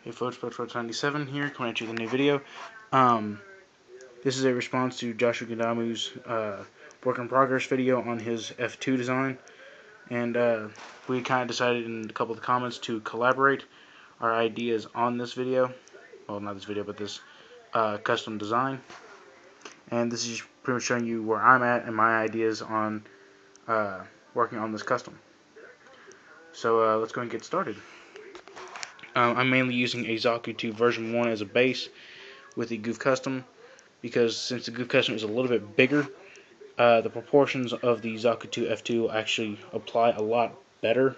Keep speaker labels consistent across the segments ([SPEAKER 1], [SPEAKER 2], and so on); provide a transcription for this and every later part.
[SPEAKER 1] Hey folks, Spotsworth97 here, coming at you with a new video. This is a response to Joshua Gadamu's work in progress video on his F2 design, and we kind of decided in a couple of the comments to collaborate our ideas on this video. Well, not this video, but this custom design. And this is pretty much showing you where I'm at and my ideas on working on this custom. So let's go and get started. I'm mainly using a Zaku 2 version 1 as a base with the Goof Custom, because since the Goof Custom is a little bit bigger, the proportions of the Zaku 2 F2 will actually apply a lot better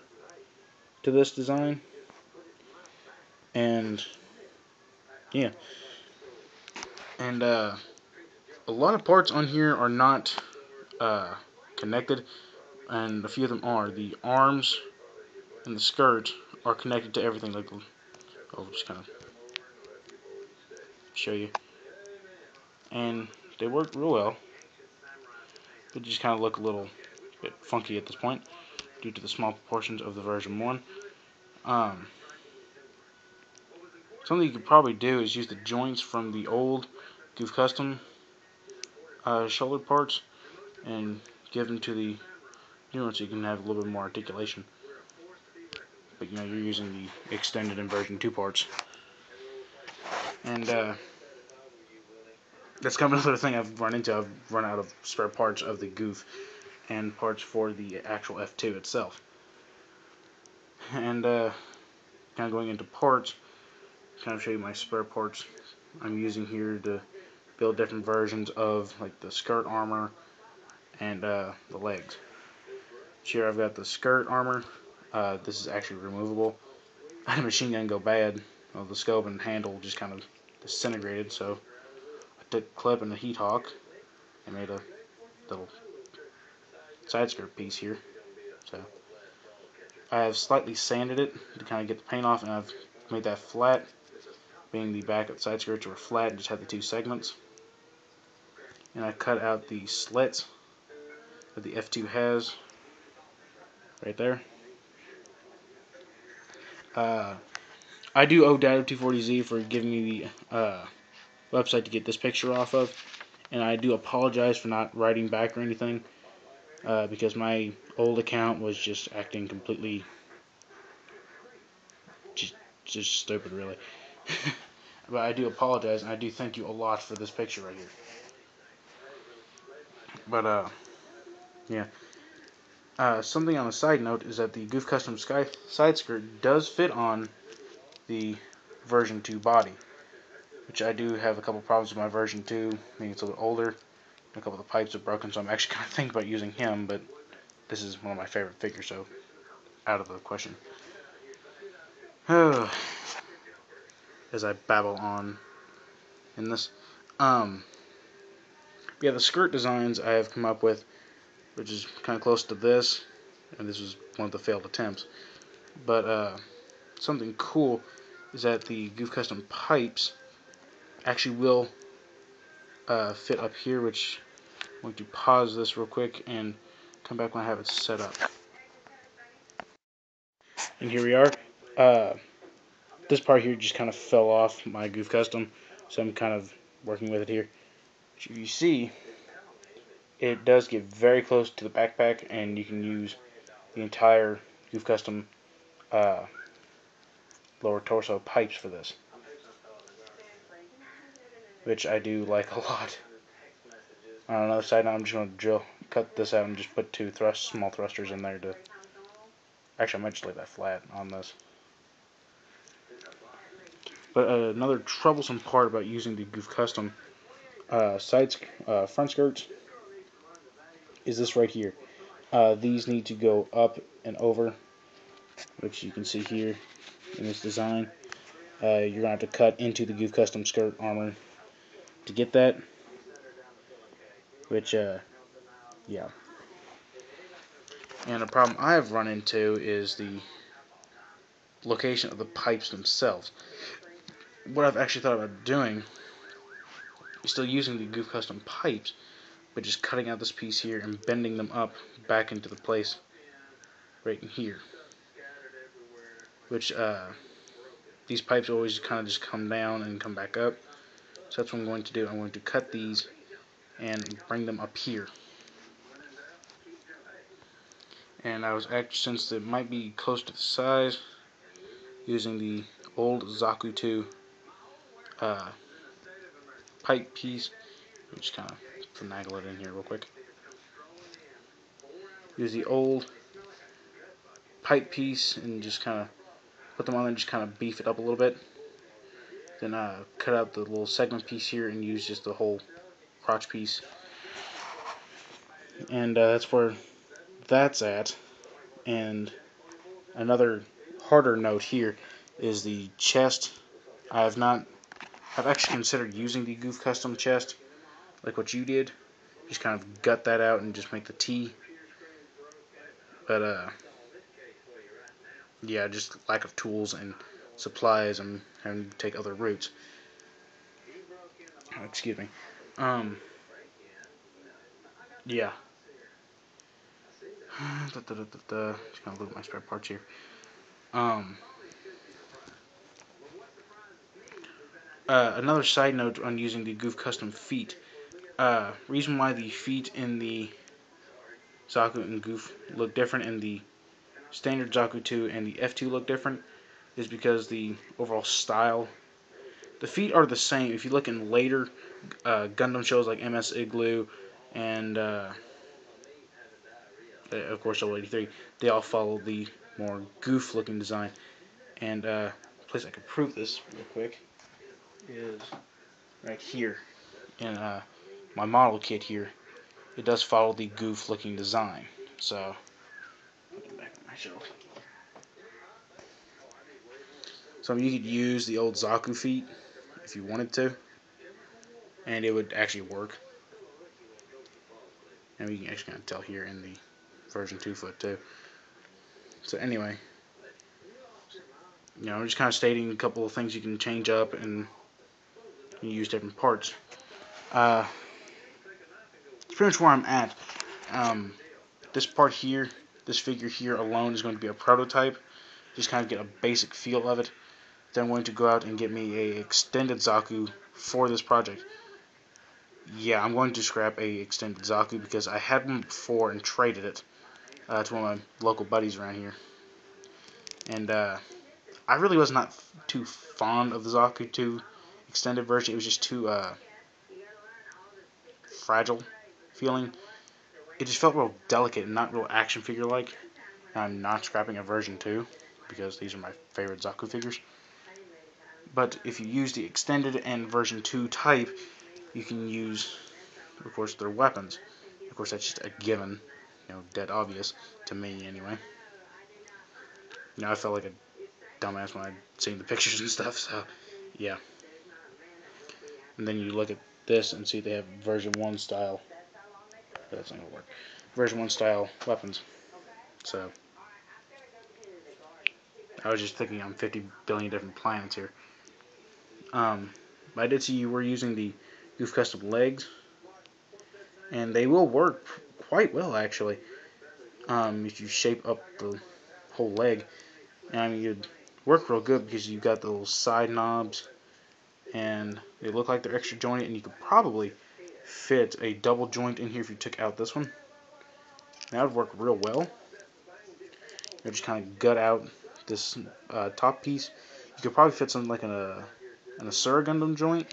[SPEAKER 1] to this design. And yeah, and a lot of parts on here are not connected, and a few of them are. The arms and the skirt are connected to everything. Like, I'll just kind of show you, and they work real well. They just kind of look a little bit funky at this point due to the small proportions of the version 1. Something you could probably do is use the joints from the old Goof Custom shoulder parts and give them to the new one so you can have a little bit more articulation. But you're using the extended and version 2 parts. And that's kind of another thing I've run into. I've run out of spare parts of the Goof and parts for the actual F2 itself. And kind of going into parts, kind of show you my spare parts I'm using here to build different versions of, like, the skirt armor and the legs. Here I've got the skirt armor. This is actually removable. I had a machine gun go bad. Well, the scope and handle just kind of disintegrated, so I took a clip and a heat hawk and made a little side skirt piece here. So I have slightly sanded it to kind of get the paint off, and I've made that flat, being the back of the side skirts were flat and just had the two segments. And I cut out the slits that the F2 has right there. I do owe Dado240Z for giving me the website to get this picture off of, and I do apologize for not writing back or anything, because my old account was just acting completely just stupid, really. But I do apologize, and I do thank you a lot for this picture right here. But yeah. Something on a side note is that the Goof Custom side skirt does fit on the version 2 body, which I do have a couple problems with my version 2, maybe it's a little older, a couple of the pipes are broken, so I'm actually kind of thinking about using him, but this is one of my favorite figures, so out of the question. As I babble on in this. Yeah, the skirt designs I have come up with, which is kind of close to this, and this was one of the failed attempts. But something cool is that the Goof Custom pipes actually will fit up here, which I'm going to pause this real quick and come back when I have it set up. And here we are. This part here just kind of fell off my Goof Custom, so I'm kind of working with it here. If you see, it does get very close to the backpack, and you can use the entire Goof Custom lower torso pipes for this, which I do like a lot. On another side, now I'm just going to cut this out and just put two small thrusters in there to. Actually, I might just lay that flat on this. But another troublesome part about using the Goof Custom front skirts is this right here. These need to go up and over, which you can see here in this design. You're going to have to cut into the Goof Custom skirt armor to get that, which, yeah. And a problem I've run into is the location of the pipes themselves. What I've actually thought about doing is still using the Goof Custom pipes, but just cutting out this piece here and bending them up back into the place right in here. Which, these pipes always kind of just come down and come back up. So that's what I'm going to do. I'm going to cut these and bring them up here. And I was actually, since it might be close to the size, using the old Zaku 2 pipe piece. Let me just kind of finagle it in here real quick. Use the old pipe piece and just kind of put them on there and just kind of beef it up a little bit. Then cut out the little segment piece here and use just the whole crotch piece. And that's where that's at. And another harder note here is the chest. I've actually considered using the Goof Custom chest, like what you did. Just kind of gut that out and just make the T. But yeah, just lack of tools and supplies and having to take other routes. Oh, excuse me. Yeah. Just kind of look at my spare parts here. Another side note on using the Goof Custom feet. Reason why the feet in the Zaku and Goof look different and the standard Zaku 2 and the F2 look different is because the overall style. The feet are the same. If you look in later Gundam shows like MS Igloo and of course L83, they all follow the more Goof looking design. And the place I could prove this real quick is right here in my model kit here. It does follow the Goof looking design. So back on my shelf. So you could use the old Zaku feet if you wanted to, and it would actually work. And you can actually kind of tell here in the version 2 foot too. So anyway, I'm just kind of stating a couple of things you can change up and you use different parts. It's pretty much where I'm at. This part here, this figure here alone is going to be a prototype. Just kind of get a basic feel of it. Then I'm going to go out and get me a extended Zaku for this project. Yeah, I'm going to scrap a extended Zaku because I had one before and traded it to one of my local buddies around here. And I really was not too fond of the Zaku 2 extended version. It was just too fragile feeling. It just felt real delicate and not real action figure like. I'm not scrapping a version 2 because these are my favorite Zaku figures. But if you use the extended and version 2 type, you can use, of course, their weapons. Of course, that's just a given, dead obvious to me anyway. I felt like a dumbass when I'd seen the pictures and stuff, so yeah. And then you look at this and see they have version 1 style. That's not gonna work. Version 1 style weapons. So I was just thinking on 50 billion different planets here. But I did see you were using the Goof Custom legs, and they will work quite well actually. If you shape up the whole leg, and I mean it'd work real good because you've got the little side knobs, and they look like they're extra jointed, and you could probably fit a double joint in here if you took out this one. That would work real well. You just kind of gut out this top piece. You could probably fit something like an Asura Gundam joint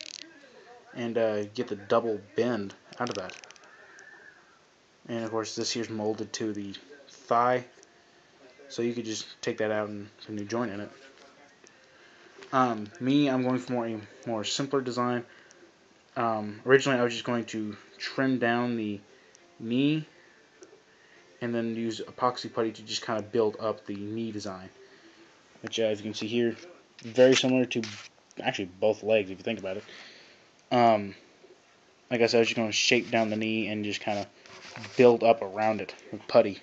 [SPEAKER 1] and get the double bend out of that. And of course this here's molded to the thigh, so you could just take that out and put a new joint in it. I'm going for a more simpler design. Originally I was just going to trim down the knee and then use epoxy putty to just kind of build up the knee design. Which as you can see here, very similar to actually both legs if you think about it. Like I said, I was just going to shape down the knee and just kind of build up around it with putty.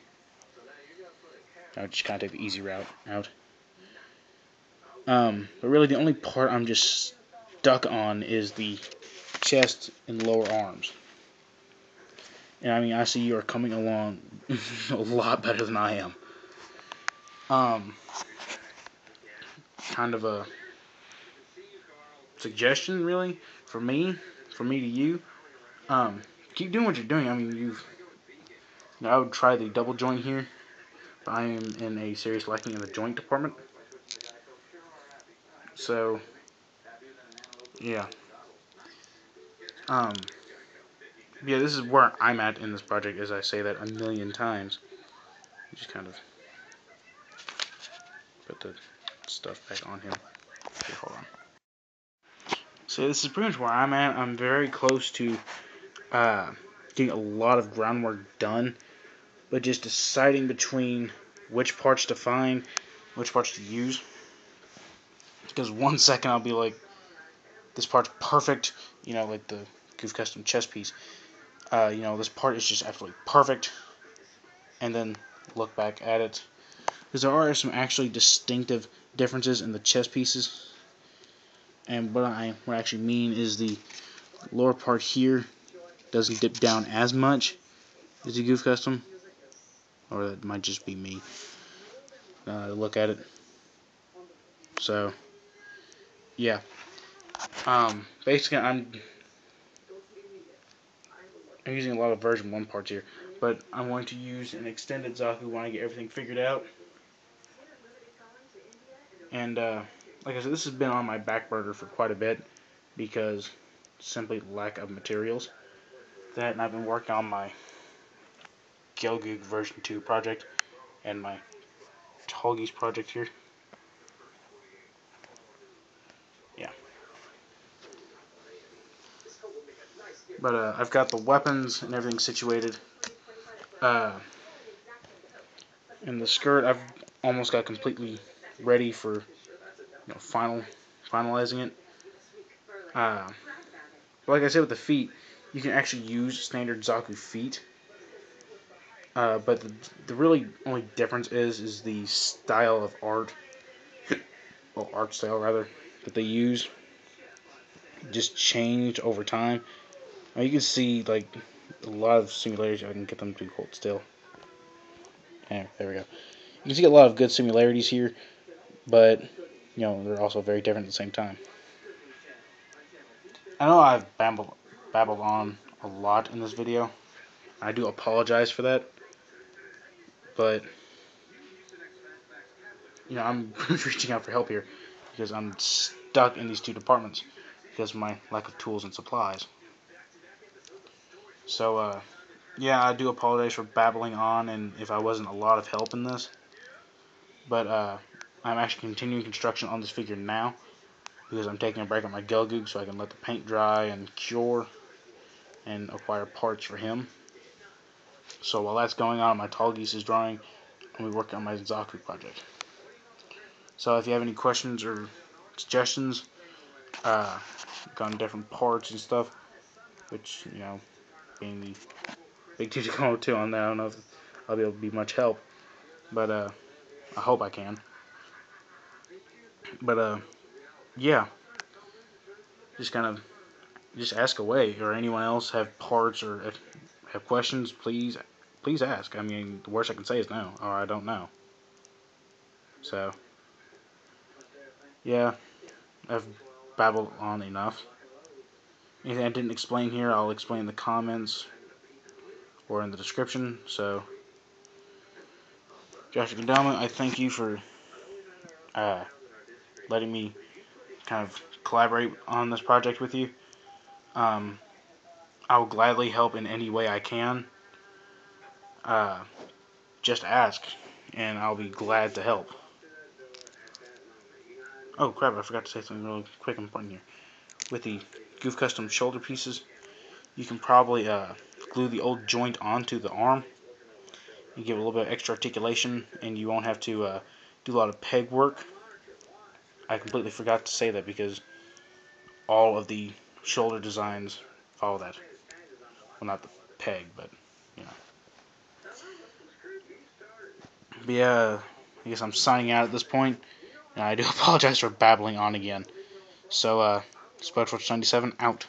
[SPEAKER 1] I would just kind of take the easy route out. But really the only part I'm just stuck on is the chest and lower arms. And I mean, I see you are coming along a lot better than I am. Kind of a suggestion really from me to you. Keep doing what you're doing. I mean, I would try the double joint here, but I am in a serious lacking in the joint department. So, yeah. Yeah, this is where I'm at in this project, as I say that a million times. Just kind of put the stuff back on him. Okay, hold on. So this is pretty much where I'm at. I'm very close to getting a lot of groundwork done, but just deciding between which parts to find, which parts to use. Because 1 second I'll be like, this part's perfect, like the Goof Custom chest piece. This part is just absolutely perfect, and then look back at it. Because there are some actually distinctive differences in the chest pieces. And what I actually mean is the lower part here doesn't dip down as much as the Goof Custom. Or that might just be me. Look at it. So, yeah. Basically, I'm using a lot of version 1 parts here. But I'm going to use an extended zaku when I get everything figured out. And, like I said, this has been on my back burner for quite a bit. Because simply lack of materials. That, and I've been working on my Gelgoog version 2 project. And my Tallgeese project here. Yeah. But I've got the weapons and everything situated. And the skirt I've almost got completely ready for finalizing it. But like I said with the feet, you can actually use standard zaku feet. But the really only difference is the style of art, well, art style rather, that they use just changed over time. Now you can see like a lot of similarities. I can get them to hold still. Yeah, there we go. You can see a lot of good similarities here, but they're also very different at the same time. I know I've babbled on a lot in this video. I do apologize for that, but I'm reaching out for help here because I'm stuck in these two departments because of my lack of tools and supplies. So, yeah, I do apologize for babbling on and if I wasn't a lot of help in this. But I'm actually continuing construction on this figure now because I'm taking a break on my Gelgoog so I can let the paint dry and cure and acquire parts for him. So while that's going on, my Tallgeese is drawing and we're working on my Zaku project. So if you have any questions or suggestions on different parts and stuff, which, being the big teacher going to on that, I don't know if I'll be able to be much help, but I hope I can. But yeah, just ask away, or anyone else have parts or have questions, please ask. I mean, the worst I can say is no, or I don't know. So, yeah, I've babbled on enough. Anything I didn't explain here, I'll explain in the comments or in the description. So, Joshua Kendama, I thank you for letting me kind of collaborate on this project with you. I will gladly help in any way I can. Just ask, and I'll be glad to help. Oh crap, I forgot to say something really quick and important here. With the Goof Custom shoulder pieces, you can probably glue the old joint onto the arm and give it a little bit of extra articulation, and you won't have to do a lot of peg work. I completely forgot to say that because all of the shoulder designs follow that. Well, not the peg, but But yeah, I guess I'm signing out at this point, and I do apologize for babbling on again. So, Spudforge97 out.